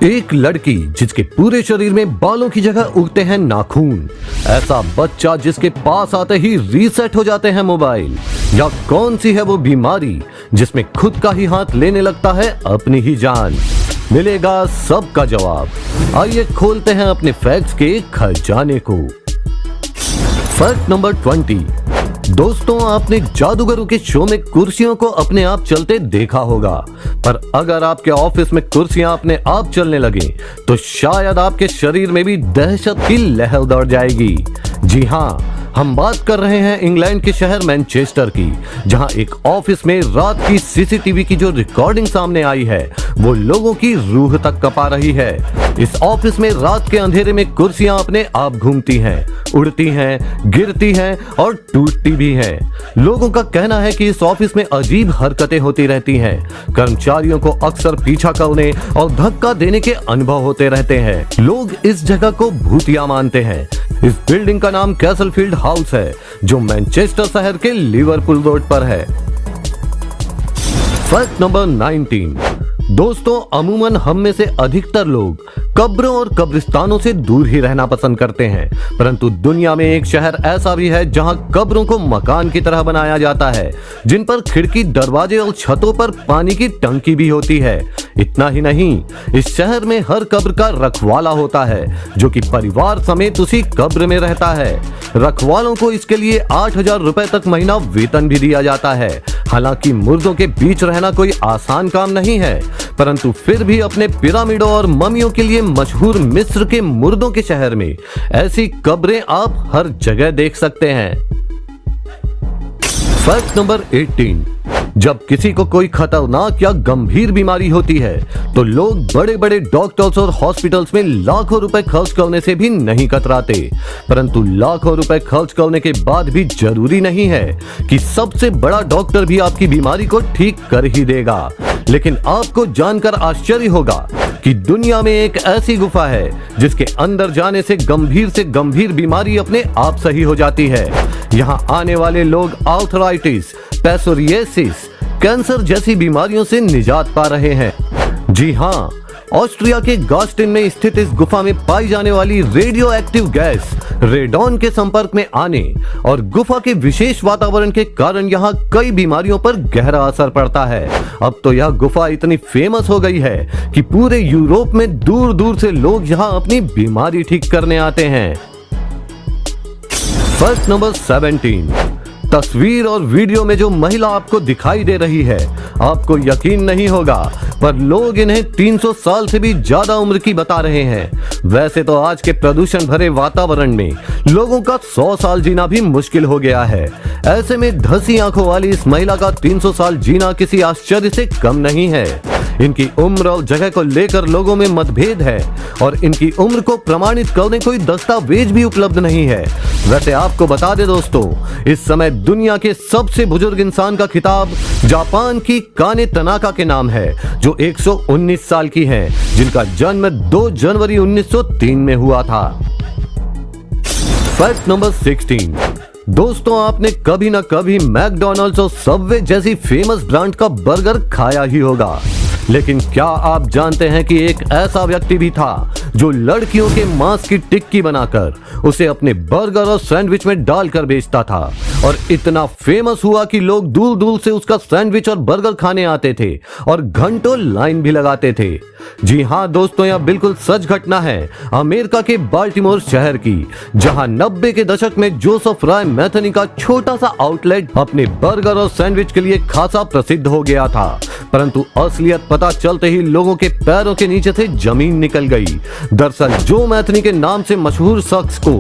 एक लड़की जिसके पूरे शरीर में बालों की जगह उगते हैं नाखून, ऐसा बच्चा जिसके पास आते ही रीसेट हो जाते हैं मोबाइल, या कौन सी है वो बीमारी जिसमें खुद का ही हाथ लेने लगता है अपनी ही जान। मिलेगा सबका जवाब। आइए खोलते हैं अपने फैक्ट्स के खजाने को। Fact number 20। दोस्तों, आपने जादूगरों के शो में कुर्सियों को अपने आप चलते देखा होगा, पर अगर आपके ऑफिस में कुर्सियां अपने आप चलने लगे तो शायद आपके शरीर में भी दहशत की लहर दौड़ जाएगी। जी हाँ, हम बात कर रहे हैं इंग्लैंड के शहर मैनचेस्टर की, जहां एक ऑफिस में रात की सीसीटीवी की जो रिकॉर्डिंग सामने आई है वो लोगों की रूह तक कपा रही है। इस ऑफिस में रात के अंधेरे में कुर्सियां अपने आप घूमती हैं, उड़ती हैं, गिरती हैं और टूटती भी हैं। लोगों का कहना है कि इस ऑफिस में अजीब हरकतें होती रहती हैं। कर्मचारियों को अक्सर पीछा करने और धक्का देने के अनुभव होते रहते हैं। लोग इस जगह को भूतिया मानते हैं। इस बिल्डिंग का नाम कैसलफील्ड हाउस है, जो मैनचेस्टर शहर के लिवरपूल रोड पर है। Fact number 19। दोस्तों, अमूमन हम में से अधिकतर लोग कब्रों और कब्रिस्तानों से दूर ही रहना पसंद करते हैं, परंतु दुनिया में एक शहर ऐसा भी है जहां कब्रों को मकान की तरह बनाया जाता है, जिन पर खिड़की, दरवाजे और छतों पर पानी की टंकी भी होती है। इतना ही नहीं, इस शहर में हर कब्र का रखवाला होता है, जो कि परिवार समेत उसी कब्र में रहता है। रखवालों को इसके लिए 8,000 रुपए तक महीना वेतन भी दिया जाता है। हालांकि मुर्दों के बीच रहना कोई आसान काम नहीं है, परंतु फिर भी अपने पिरामिडों और ममियों के लिए मशहूर मिस्र के मुर्दों के शहर में ऐसी कब्रें आप हर जगह देख सकते हैं। Fact number 18। जब किसी को कोई खतरनाक या गंभीर बीमारी होती है तो लोग बड़े बड़े डॉक्टर्स और हॉस्पिटल्स में लाखों रुपए खर्च करने से भी नहीं कतराते, परंतु लाखों रुपए खर्च करने के बाद भी जरूरी नहीं है कि सबसे बड़ा डॉक्टर भी आपकी बीमारी को ठीक कर ही देगा। लेकिन आपको जानकर आश्चर्य होगा कि दुनिया में एक ऐसी गुफा है जिसके अंदर जाने से गंभीर बीमारी अपने आप सही हो जाती है। यहाँ आने वाले लोग आर्थराइटिस, पैसोरियासिस, कैंसर जैसी बीमारियों से निजात पा रहे हैं। जी हाँ, ऑस्ट्रिया के गास्टिन में स्थित इस गुफा में पाई जाने वाली रेडियो एक्टिव गैस रेडॉन के संपर्क में आने और गुफा के विशेष वातावरण के कारण यहाँ कई बीमारियों पर गहरा असर पड़ता है। अब तो यह गुफा इतनी फेमस हो गई है कि पूरे यूरोप में दूर दूर से लोग यहाँ अपनी बीमारी ठीक करने आते हैं। Fact number 17। तस्वीर और वीडियो में जो महिला आपको दिखाई दे रही है, आपको यकीन नहीं होगा, पर लोग इन्हें 300 साल से भी ज्यादा उम्र की बता रहे हैं। वैसे तो आज के प्रदूषण भरे वातावरण में लोगों का 100 साल जीना भी मुश्किल हो गया है। ऐसे में धसी आंखों वाली इस महिला का 300 साल जीना किसी आश्चर्य से कम नहीं है। इनकी उम्र और जगह को लेकर लोगों में मतभेद है और इनकी उम्र को प्रमाणित करने कोई दस्तावेज भी उपलब्ध नहीं है। वैसे आपको बता दें दोस्तों, इस समय दुनिया के सबसे बुजुर्ग इंसान का खिताब जापान की काने तनाका के नाम है, जो 119 साल की हैं, जिनका जन्म 2 जनवरी 1903 में हुआ था। Fact number 16। दोस्तों, आपने कभी ना कभी मैकडॉनल्ड्स और सबवे जैसी फेमस ब्रांड का बर्गर खाया ही होगा, लेकिन क्या आप जानते हैं कि एक ऐसा व्यक्ति भी था जो लड़कियों के मांस की टिक्की बनाकर उसे अपने बर्गर और सैंडविच में डालकर बेचता था, और इतना फेमस हुआ कि लोग दूर दूर से उसका सैंडविच और बर्गर खाने आते थे और घंटों लाइन भी लगाते थे। जी हाँ दोस्तों, यह बिल्कुल सच घटना है अमेरिका के बाल्टीमोर शहर की, जहां 90 के दशक में जोसेफ राय मैथनी का छोटा सा आउटलेट अपने बर्गर और सैंडविच के लिए खासा प्रसिद्ध हो गया था, परंतु असलियत पता चलते ही लोगों के पैरों के नीचे से जमीन निकल गई। दरअसल जो मैथनी के नाम से मशहूर शख्स को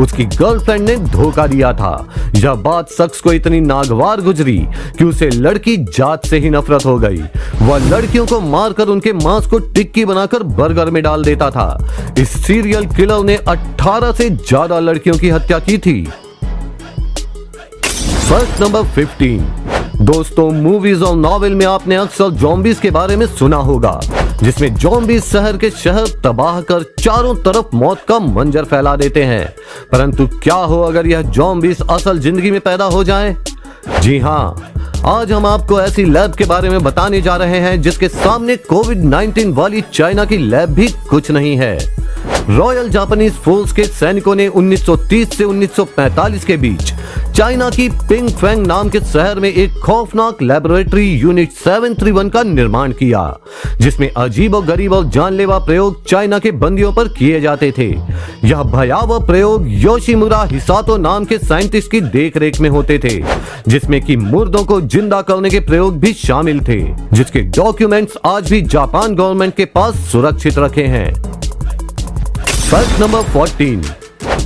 उसकी गर्लफ्रेंड ने धोखा दिया था। यह बात शख्स को इतनी नागवार गुजरी कि उसे लड़की जात से ही नफरत हो गई। वह लड़कियों को मारकर उनके मांस को टिक्की बनाकर बर्गर में डाल देता था। इस सीरियल किलर ने 18 से ज्यादा लड़कियों की हत्या की थी। Fact number 15। दोस्तों, मूवीज और नॉवेल में आपने अक्सर ज़ॉम्बीज के बारे में सुना होगा, जिसमें ज़ॉम्बीज शहर के शहर तबाह कर चारों तरफ मौत का मंजर फैला देते हैं। परंतु क्या हो अगर यह ज़ॉम्बीज असल जिंदगी में पैदा हो जाएं? जी हाँ, आज हम आपको ऐसी लैब के बारे में बताने जा रहे हैं जिसके सामने कोविड-19 वाली चाइना की लैब भी कुछ नहीं है। रॉयल जापानीज फोर्स के सैनिकों ने 1930 से 1945 के बीच चाइना की पिंगफेंग नाम के शहर में एक खौफनाक लेबोरेटरी यूनिट 731 का निर्माण किया, जिसमें अजीबोगरीब और जानलेवा प्रयोग चाइना के बंदियों पर किए जाते थे। यह भयावह प्रयोग योशिमुरा हिसातो नाम के साइंटिस्ट की देखरेख में होते थे, जिसमें कि मुर्दों को जिंदा करने के प्रयोग भी शामिल थे, जिसके डॉक्यूमेंट्स आज भी जापान गवर्नमेंट के पास सुरक्षित रखे हैं। Fact number 14।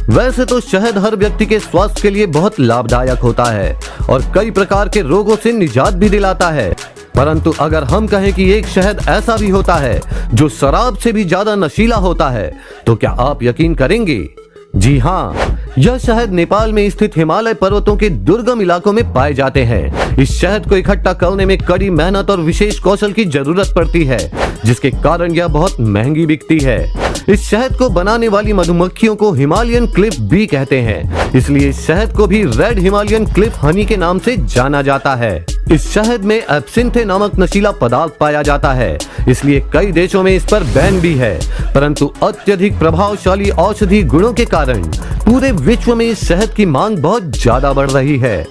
वैसे तो शहद हर व्यक्ति के स्वास्थ्य के लिए बहुत लाभदायक होता है और कई प्रकार के रोगों से निजात भी दिलाता है, परंतु अगर हम कहें कि एक शहद ऐसा भी होता है जो शराब से भी ज्यादा नशीला होता है, तो क्या आप यकीन करेंगे? जी हाँ, यह शहद नेपाल में स्थित हिमालय पर्वतों के दुर्गम इलाकों में पाए जाते हैं। इस शहद को इकट्ठा करने में कड़ी मेहनत और विशेष कौशल की जरूरत पड़ती है, जिसके कारण यह बहुत महंगी बिकती है। इस शहद को बनाने वाली मधुमक्खियों को हिमालयन क्लिफ बी कहते हैं, इसलिए इस शहद को भी रेड हिमालयन क्लिफ हनी के नाम से जाना जाता है। इस शहद में एब्सिंथे नामक नशीला पदार्थ पाया जाता है, इसलिए कई देशों में इस पर बैन भी है, परंतु अत्यधिक प्रभावशाली औषधि गुणों के कारण पूरे विश्व में इस शहद की मांग बहुत ज्यादा बढ़ रही है।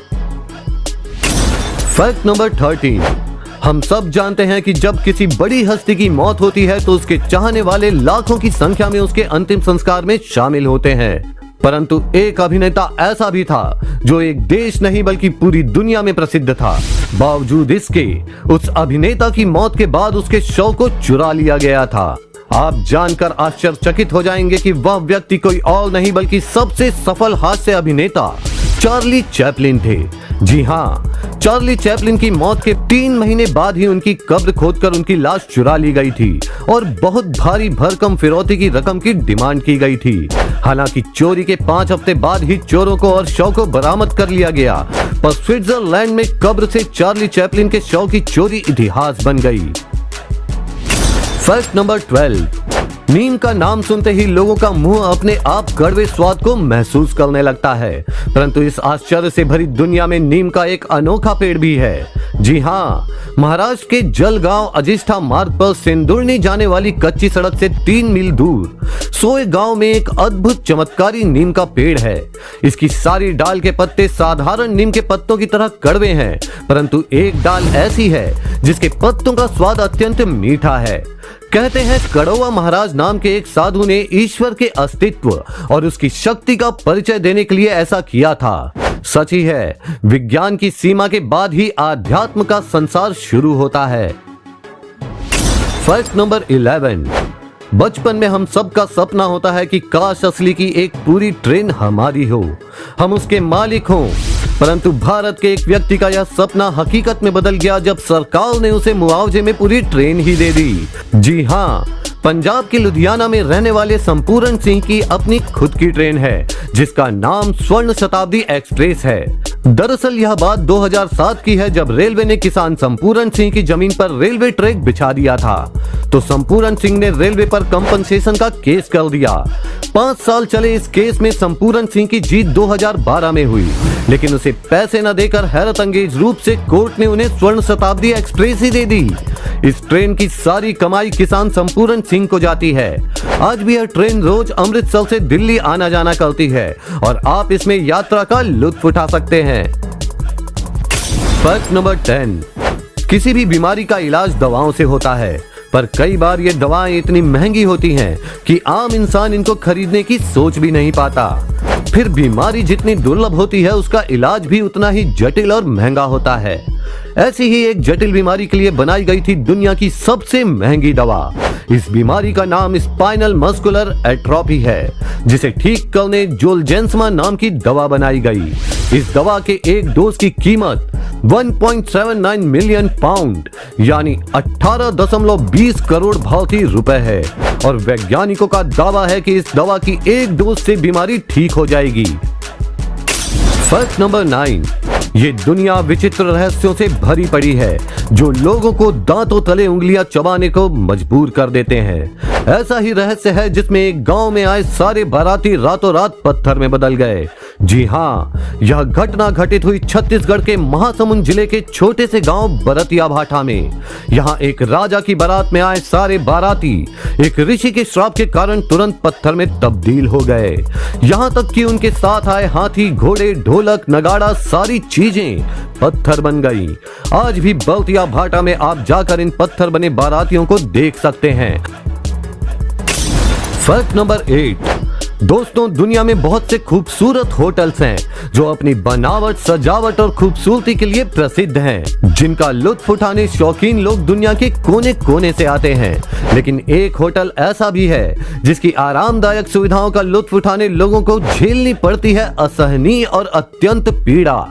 Fact number 13। हम सब जानते हैं कि जब किसी बड़ी हस्ती की मौत होती है तो उसके चाहने वाले लाखों की संख्या में उसके अंतिम संस्कार में शामिल होते हैं, परंतु एक अभिनेता ऐसा भी था जो एक देश नहीं बल्कि पूरी दुनिया में प्रसिद्ध था। बावजूद इसके उस अभिनेता की मौत के बाद उसके शव को चुरा लिया गया था। आप जानकर आश्चर्यचकित हो जाएंगे कि वह व्यक्ति कोई और नहीं बल्कि सबसे सफल हास्य अभिनेता चार्ली चैपलिन थे। जी हाँ, चार्ली चैपलिन की मौत के 3 महीने बाद ही उनकी कब्र खोदकर उनकी लाश चुरा ली गई थी और बहुत भारी भरकम फिरौती की रकम की डिमांड की गई थी। हालांकि चोरी के 5 हफ्ते बाद ही चोरों को और शव को बरामद कर लिया गया, पर स्विट्जरलैंड में कब्र से चार्ली चैपलिन के शव की चोरी इतिहास बन गई। Fact number 12। नीम का नाम सुनते ही लोगों का मुंह अपने आप कड़वे स्वाद को महसूस करने लगता है, परंतु इस आश्चर्य से भरी दुनिया में नीम का एक अनोखा पेड़ भी है। जी हाँ, महाराष्ट्र के जलगांव अजिष्ठा मार्ग पर सिंदुरनी जाने वाली कच्ची सड़क से 3 मील दूर सोए गांव में एक अद्भुत चमत्कारी नीम का पेड़ है। इसकी सारी डाल के पत्ते साधारण नीम के पत्तों की तरह कड़वे हैं, परंतु एक डाल ऐसी है जिसके पत्तों का स्वाद अत्यंत मीठा है। कहते हैं कड़वा महाराज नाम के एक साधु ने ईश्वर के अस्तित्व और उसकी शक्ति का परिचय देने के लिए ऐसा किया था। सच ही है, विज्ञान की सीमा के बाद ही आध्यात्म का संसार शुरू होता है। Fact number 11। बचपन में हम सबका सपना होता है कि काश असली की एक पूरी ट्रेन हमारी हो, हम उसके मालिक हों, परंतु भारत के एक व्यक्ति का यह सपना हकीकत में बदल गया जब सरकार ने उसे मुआवजे में पूरी ट्रेन ही दे दी। जी हाँ, पंजाब के लुधियाना में रहने वाले संपूर्ण सिंह की अपनी खुद की ट्रेन है, जिसका नाम स्वर्ण शताब्दी एक्सप्रेस है। दरअसल यह बात 2007 की है, जब रेलवे ने किसान संपूर्ण सिंह की जमीन पर रेलवे ट्रैक बिछा दिया था, तो संपूर्ण सिंह ने रेलवे पर कंपनसेशन का केस कर दिया। 5 साल चले इस केस में संपूर्ण सिंह की जीत 2012 में हुई, लेकिन उसे पैसे न देकर हैरत अंगेज रूप से कोर्ट ने उन्हें स्वर्ण शताब्दी एक्सप्रेस ही दे दी। इस ट्रेन की सारी कमाई किसान संपूर्ण सिंह को जाती है। आज भी यह ट्रेन रोज अमृतसर से दिल्ली आना जाना करती है और आप इसमें यात्रा का लुत्फ उठा सकते हैं। Fact number 10। किसी भी बीमारी का इलाज दवाओं से होता है, पर कई बार ये दवाएं इतनी महंगी होती हैं कि आम इंसान इनको खरीदने की सोच भी नहीं पाता। फिर बीमारी जितनी दुर्लभ होती है उसका इलाज भी उतना ही जटिल और महंगा होता है। ऐसी ही एक जटिल बीमारी के लिए बनाई गई थी दुनिया की सबसे महंगी दवा। इस बीमारी का नाम स्पाइनल मस्कुलर एट्रोफी है, जिसे ठीक करने जोलजेंसमा नाम की दवा बनाई गई। इस दवा के एक डोज की कीमत 1.79 मिलियन पाउंड यानी 18.20 करोड़ भारतीय रुपए है और वैज्ञानिकों का दावा है कि इस दवा की एक डोज से बीमारी ठीक हो जाएगी। Fact number 9। ये दुनिया विचित्र रहस्यों से भरी पड़ी है जो लोगों को दांतों तले उंगलियां चबाने को मजबूर कर देते हैं। ऐसा ही रहस्य है जिसमें एक गांव में आए सारे बाराती रातों रात पत्थर में बदल गए। जी हाँ, यह घटना घटित हुई छत्तीसगढ़ के महासमुंद जिले के छोटे से गांव बरतिया भाठा में। यहाँ एक राजा की बारात में आए सारे बाराती एक ऋषि के श्राप के कारण तुरंत पत्थर में तब्दील हो गए। यहाँ तक कि उनके साथ आए हाथी, घोड़े, ढोलक, नगाड़ा, सारी चीजें पत्थर बन गई। आज भी बरतिया भाठा में आप जाकर इन पत्थर बने बारातियों को देख सकते हैं। Fact number 8। दोस्तों, दुनिया में बहुत से खूबसूरत होटल्स हैं जो अपनी बनावट, सजावट और खूबसूरती के लिए प्रसिद्ध हैं, जिनका लुत्फ उठाने शौकीन लोग दुनिया के कोने कोने से आते हैं। लेकिन एक होटल ऐसा भी है जिसकी आरामदायक सुविधाओं का लुत्फ उठाने लोगों को झेलनी पड़ती है असहनीय और अत्यंत पीड़ा।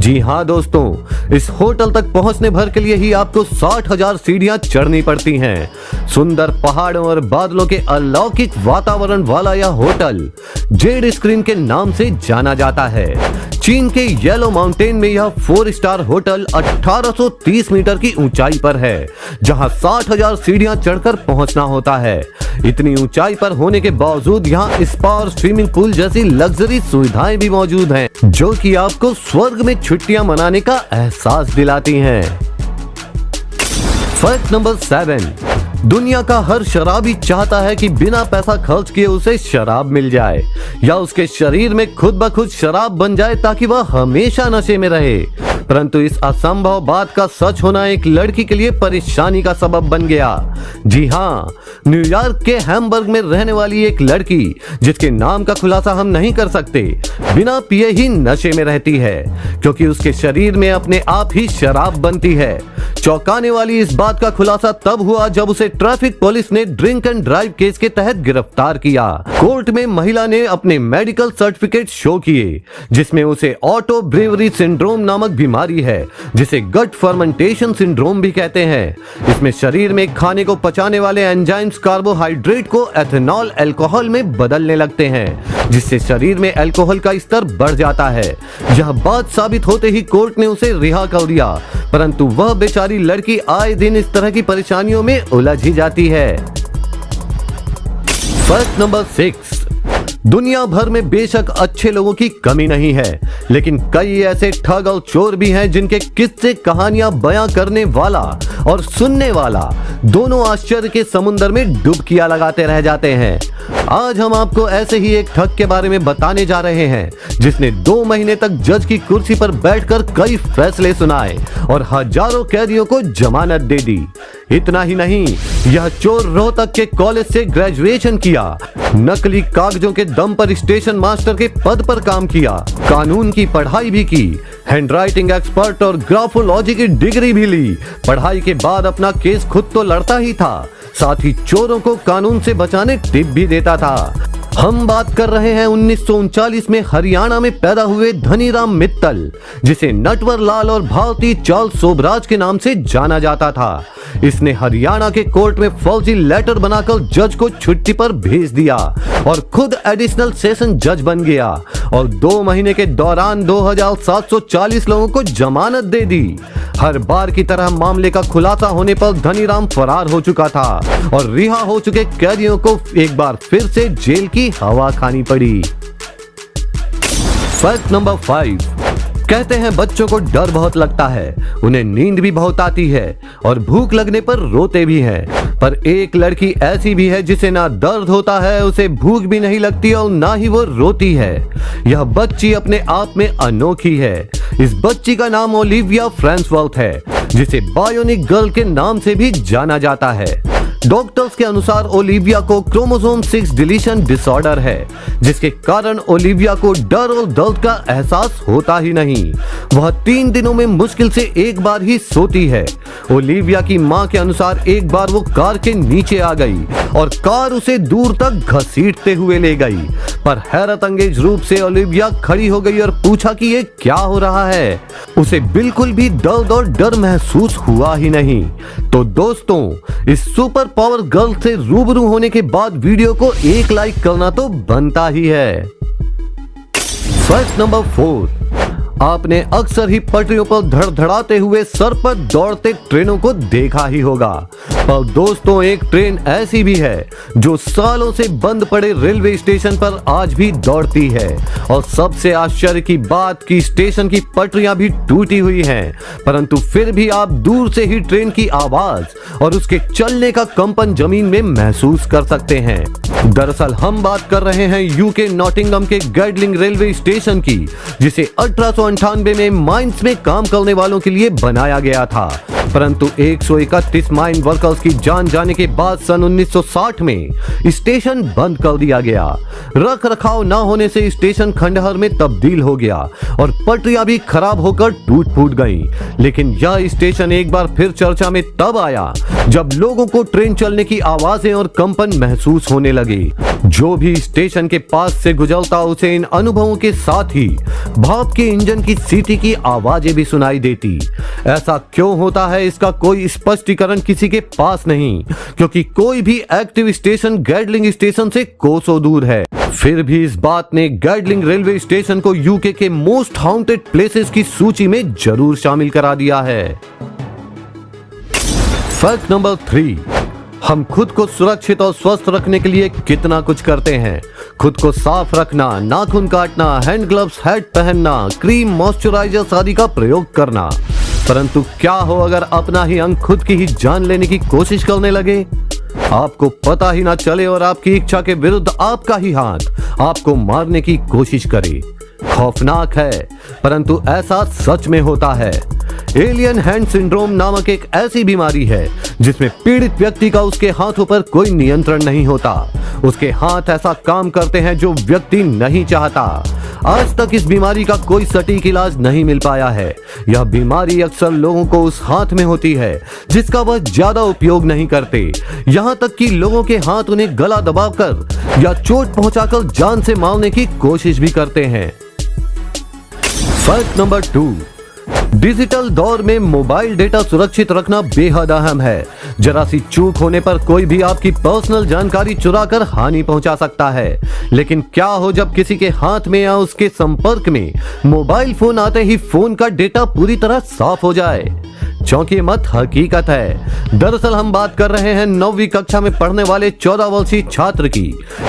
जी हाँ दोस्तों, इस होटल तक पहुंचने भर के लिए ही आपको 60,000 सीढ़ियां चढ़नी पड़ती हैं। सुंदर पहाड़ों और बादलों के अलौकिक वातावरण वाला यह होटल जेड स्क्रीन के नाम से जाना जाता है। चीन के येलो माउंटेन में यह 4 स्टार होटल 1830 मीटर की ऊंचाई पर है, जहां 60,000 सीढ़ियां चढ़कर पहुंचना होता है। इतनी ऊंचाई पर होने के बावजूद यहाँ स्पा और स्विमिंग पूल जैसी लग्जरी सुविधाएं भी मौजूद हैं, जो कि आपको स्वर्ग में छुट्टियां मनाने का एहसास दिलाती हैं। Fact number 7। दुनिया का हर शराबी चाहता है कि बिना पैसा खर्च किए उसे शराब मिल जाए या उसके शरीर में खुद ब खुद शराब बन जाए ताकि वह हमेशा नशे में रहे। परंतु इस असंभव बात का सच होना एक लड़की के लिए परेशानी का सबब बन गया। जी हाँ, न्यूयॉर्क के हैम्बर्ग में रहने वाली एक लड़की, जिसके नाम का खुलासा हम नहीं कर सकते, बिना पिए ही नशे में रहती है, क्योंकि उसके शरीर में अपने आप ही शराब बनती है। चौंकाने वाली इस बात का खुलासा तब हुआ जब उसे ट्रैफिक पुलिस ने ड्रिंक एंड ड्राइव केस के तहत गिरफ्तार किया। कोर्ट में महिला ने अपने मेडिकल सर्टिफिकेट शो किए, जिसमें उसे ऑटो ब्रेवरी सिंड्रोम नामक बीमारी है, जिसे गट फर्मेंटेशन सिंड्रोम भी कहते हैं। इसमें शरीर में खाने को पचाने वाले एंजाइम्स कार्बोहाइड्रेट को एथेनॉल अल्कोहल में बदलने लगते हैं, जिससे शरीर में अल्कोहल का स्तर बढ़ जाता है। यह बात साबित होते ही कोर्ट ने उसे रिहा कर दिया, परंतु वह बेचारी लड़की आए दिन इस तरह की परेशानियों में उलझ ही जाती है। Fact number 6। दुनिया भर में बेशक अच्छे लोगों की कमी नहीं है, लेकिन कई ऐसे ठग और चोर भी हैं जिनके किस्से, कहानियां बयां करने वाला और सुनने वाला दोनों आश्चर्य के समुद्र में डुबकियां लगाते रह जाते हैं। आज हम आपको ऐसे ही एक ठग के बारे में बताने जा रहे हैं, जिसने 2 महीने तक जज की कुर्सी पर बैठकर कई फैसले सुनाए और हजारों कैदियों को जमानत दे दी। इतना ही नहीं, यह चोर रोहतक के कॉलेज से ग्रेजुएशन किया, नकली कागजों के दम पर स्टेशन मास्टर के पद पर काम किया, कानून की पढ़ाई भी की, हैंडराइटिंग एक्सपर्ट और ग्राफोलॉजी की डिग्री भी ली। पढ़ाई के बाद अपना केस खुद तो लड़ता ही था, साथ ही चोरों को कानून से बचाने टिप भी देता था। हम बात कर रहे हैं 1939 में हरियाणा में पैदा हुए धनीराम मित्तल, जिसे नटवर लाल और भारती चार्ल्स सोबराज के नाम से जाना जाता था। इसने हरियाणा के कोर्ट में फर्जी लेटर बनाकर जज को छुट्टी पर भेज दिया और खुद एडिशनल सेशन जज बन गया और 2 महीने के दौरान 2740 लोगों को जमानत दे दी। हर बार की तरह मामले का खुलासा होने पर धनीराम फरार हो चुका था और रिहा हो चुके कैदियों को एक बार फिर से जेल की हवा खानी पड़ी। Fact number 5। कहते हैं बच्चों को डर बहुत लगता है, उन्हें नींद भी बहुत आती है और भूख लगने पर रोते भी हैं। पर एक लड़की ऐसी भी है जिसे ना दर्द होता है, उसे भूख भी नहीं लगती और ना ही वो रोती है। यह बच्ची अपने आप में अनोखी है। इस बच्ची का नाम ओलिविया फ्रांसवर्थ है, जिसे बायोनिक गर्ल के नाम से भी जाना जाता है। डॉक्टर्स के अनुसार ओलिविया को क्रोमोसोम 6 डिलीशन डिसऑर्डर है, जिसके कारण ओलिविया को डर और दर्द का एहसास होता ही नहीं। वह 3 दिनों में मुश्किल से एक बार ही सोती है। ओलिविया की मां के अनुसार एक बार वो कार के नीचे आ गई और कार उसे दूर तक घसीटते हुए ले गई। पर हैरत अंगेज रूप से ओलिविया खड़ी हो गई और पूछा कि ये क्या हो रहा है। उसे बिल्कुल भी दर्द और डर महसूस हुआ ही नहीं। तो दोस्तों, इस सुपर पावर गर्ल से रूबरू होने के बाद वीडियो को एक लाइक करना तो बनता ही है। Fact number 4। आपने अक्सर ही पटरियों पर धड़धड़ाते हुए सर पर दौड़ते ट्रेनों को देखा ही होगा, पर दोस्तों एक ट्रेन ऐसी भी है जो सालों से बंद पड़े रेलवे स्टेशन पर आज भी दौड़ती है। और सबसे आश्चर्य की बात कि स्टेशन की पटरियां भी टूटी हुई हैं, परंतु फिर भी आप दूर से ही ट्रेन की आवाज और उसके चलने का कंपन जमीन में महसूस कर सकते हैं। दरअसल हम बात कर रहे हैं यूके नॉटिंघम के गैडलिंग रेलवे स्टेशन की, जिसे 1898 में माइंस में काम करने वालों के लिए बनाया गया था, परंतु 131 माइन वर्कर्स की जान जाने के बाद सन 1960 में स्टेशन बंद कर दिया गया। रख रखाव न होने से स्टेशन खंडहर में तब्दील हो गया और पटरियां भी खराब होकर टूट फूट गईं। लेकिन यह स्टेशन एक बार फिर चर्चा में तब आया जब लोगों को ट्रेन चलने की आवाजें और कंपन महसूस होने लगे। जो भी स्टेशन के पास से गुजरता उसे इन अनुभवों के साथ ही भाप के इंजन की सीटी की आवाजें भी सुनाई देती। ऐसा क्यों होता है इसका कोई स्पष्टीकरण किसी के पास नहीं, क्योंकि कोई भी एक्टिव स्टेशन गैडलिंग स्टेशन से कोसों दूर है। फिर भी इस बात ने गैडलिंग रेलवे स्टेशन को यूके के मोस्ट हाउंटेड प्लेसेस की सूची में जरूर शामिल करा दिया है। फैक्ट नंबर 3, हम खुद को सुरक्षित और स्वस्थ रखने के लिए कितना कुछ करते हैं। खुद को साफ रखना, नाखून काटना, हैंड ग्लव्स, हैट पहनना, क्रीम, मॉइस्चराइजर्स आदि का प्रयोग करना, परंतु क्या हो अगर अपना ही अंग खुद की ही जान लेने की कोशिश करने लगे, आपको पता ही ना चले और आपकी इच्छा के विरुद्ध आपका ही हाथ आपको मारने की कोशिश करे। खौफनाक है, परंतु ऐसा सच में होता है। एलियन हैंड सिंड्रोम नामक एक ऐसी बीमारी है जिसमें पीड़ित व्यक्ति का उसके हाथों पर कोई नियंत्रण नहीं होता। उसके हाथ ऐसा काम करते हैं जो व्यक्ति नहीं चाहता। आज तक इस बीमारी का कोई सटीक इलाज नहीं मिल पाया है। यह बीमारी अक्सर लोगों को उस हाथ में होती है जिसका वह ज्यादा उपयोग नहीं करते। यहाँ तक कि लोगों के हाथ उन्हें गला दबाकर या चोट पहुंचाकर जान से मारने की कोशिश भी करते हैं। फैक्ट नंबर 2, डिजिटल दौर में मोबाइल डेटा सुरक्षित रखना बेहद अहम है। जरा सी चूक होने पर कोई भी आपकी पर्सनल जानकारी चुराकर हानि पहुंचा सकता है। लेकिन क्या हो जब किसी के हाथ में या उसके संपर्क में मोबाइल फोन आते ही फोन का डेटा पूरी तरह साफ हो जाए। चौंकिए मत, हकीकत है। दरअसल हम बात कर रहे हैं 9वीं कक्षा में पढ़ने वाले 14 वर्षीय छात्र की।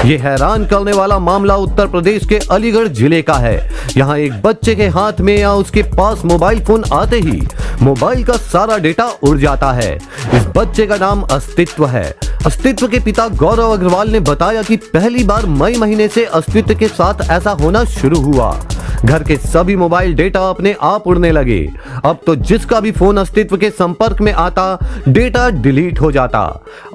ये हैरान करने वाला मामला उत्तर प्रदेश के अलीगढ़ जिले का है। यहाँ एक बच्चे के हाथ में या उसके पास मोबाइल फोन आते ही मोबाइल का सारा डेटा उड़ जाता है। इस बच्चे का नाम अस्तित्व है। अस्तित्व के पिता गौरव अग्रवाल ने बताया कि पहली बार मई महीने से अस्तित्व के साथ ऐसा होना शुरू हुआ। घर के सभी मोबाइल डेटा अपने आप उड़ने लगे। अब तो जिसका भी फोन अस्तित्व के संपर्क में आता, डेटा डिलीट हो जाता।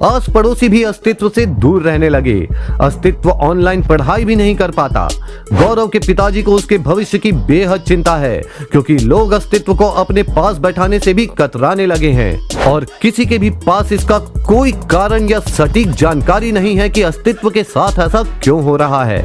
आस पड़ोसी भी अस्तित्व से दूर रहने लगे। अस्तित्व ऑनलाइन पढ़ाई भी नहीं कर पाता। गौरव के पिताजी को उसके भविष्य की बेहद चिंता है, क्योंकि लोग अस्तित्व को अपने पास बैठाने से भी कतराने लगे हैं और किसी के भी पास इसका कोई कारण या सटीक जानकारी नहीं है कि अस्तित्व के साथ ऐसा क्यों हो रहा है।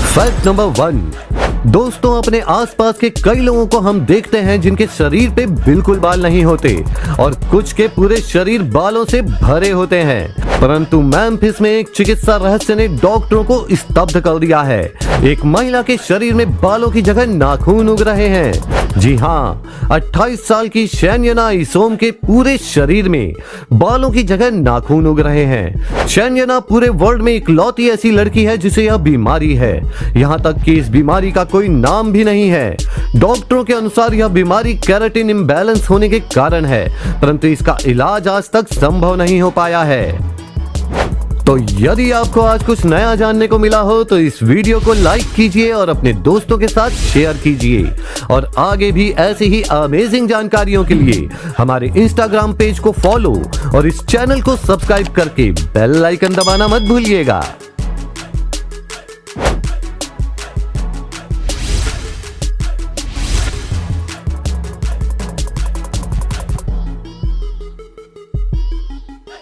फैक्ट नंबर 1, दोस्तों अपने आसपास के कई लोगों को हम देखते हैं जिनके शरीर पे बिल्कुल बाल नहीं होते और कुछ के पूरे शरीर बालों से भरे होते हैं। परंतु मेम्फिस में एक चिकित्सा रहस्य ने डॉक्टरों को स्तब्ध कर दिया है। एक महिला के शरीर में बालों की जगह नाखून उग रहे हैं। जी हाँ, 28 साल की शैन्यना इसोम के पूरे शरीर में बालों की जगह नाखून उग रहे हैं। शैन्यना पूरे वर्ल्ड में इकलौती ऐसी लड़की है जिसे यह बीमारी है। यहाँ तक कि इस बीमारी का कोई नाम भी नहीं है। डॉक्टरों के अनुसार यह बीमारी केराटिन इम्बैलेंस होने के कारण है, परंतु इसका इलाज आज तक संभव नहीं हो पाया है। तो यदि आपको आज कुछ नया जानने को मिला हो तो इस वीडियो को लाइक कीजिए और अपने दोस्तों के साथ शेयर कीजिए। और आगे भी ऐसी ही अमेजिंग जानकारियों के लिए हमारे इंस्टाग्राम पेज को फॉलो और इस चैनल को सब्सक्राइब करके बेल आइकन दबाना मत भूलिएगा।